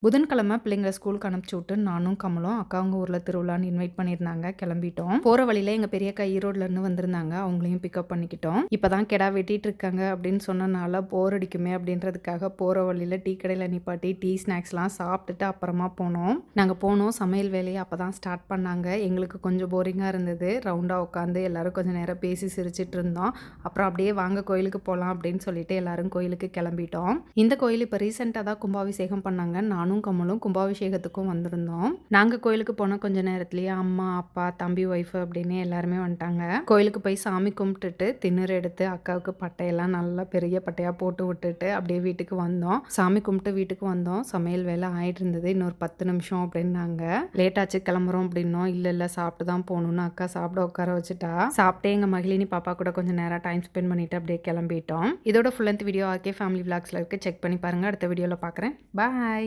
புதன்கிழமை பிள்ளைங்கள ஸ்கூலுக்கு அனுப்பிச்சு விட்டு நானும் கமலும் அக்காவங்க ஊரில் திருவிழான்னு இன்வைட் பண்ணியிருந்தாங்க. கிளம்பிட்டோம். போகிற வழியில் எங்கள் பெரியக்கா ஈரோட்லேருந்து வந்திருந்தாங்க. அவங்களையும் பிக்கப் பண்ணிக்கிட்டோம். இப்போ தான் கெடா வெட்டிட்டு இருக்காங்க அப்படின்னு சொன்னனால போர் அடிக்குமே அப்படின்றதுக்காக போகிற வழியில் டீ கடையில் நிப்பாட்டி டீ ஸ்நாக்ஸ்லாம் சாப்பிட்டுட்டு அப்புறமா போனோம். நாங்கள் போனோம். சமையல் வேலையை அப்போ தான் ஸ்டார்ட் பண்ணாங்க. எங்களுக்கு கொஞ்சம் போரிங்காக இருந்தது. ரவுண்டாக உட்காந்து எல்லாரும் கொஞ்சம் நேரம் பேசி சிரிச்சிட்டு இருந்தோம். அப்புறம் அப்படியே வாங்க கோயிலுக்கு போகலாம் அப்படின்னு சொல்லிட்டு எல்லாரும் கோயிலுக்கு கிளம்பிட்டோம். இந்த கோயில் இப்போ ரீசெண்டாக தான் கும்பாபிஷேகம் பண்ணாங்க. நானும் கமலும் கும்பாபிஷேகத்துக்கும் வந்திருந்தோம். நாங்கள் கோயிலுக்கு போனால் கொஞ்ச நேரத்துலேயே அம்மா அப்பா தம்பி ஒய்ஃப் அப்படின்னு எல்லாருமே வந்துட்டாங்க. கோயிலுக்கு போய் சாமி கும்பிட்டுட்டு திண்ணூறு எடுத்து அக்காவுக்கு பட்டையெல்லாம் நல்லா பெரிய பட்டையாக போட்டு விட்டுட்டு அப்படியே வீட்டுக்கு வந்தோம். சாமி கும்பிட்டு வீட்டுக்கு வந்தோம். சமையல் வேலை ஆகிட்டு இருந்தது. இன்னொரு 10 நிமிஷம் அப்படின்னாங்க. லேட்டாச்சு கிளம்புறோம் அப்படின்னோம். இல்லை சாப்பிட்டு தான் போகணும்னு அக்கா சாப்பிட உட்கார வச்சுட்டா. சாப்பிட்டே எங்கள் மகிழினி பாப்பா கூட கொஞ்சம் நேரம் டைம் ஸ்பெண்ட் பண்ணிட்டு அப்படியே கிளம்பிட்டோம். இதோட full length video RK family விளாக்ஸில் இருக்குது. செக் பண்ணி பாருங்கள். அடுத்த வீடியோவில் பார்க்குறேன். பாய்.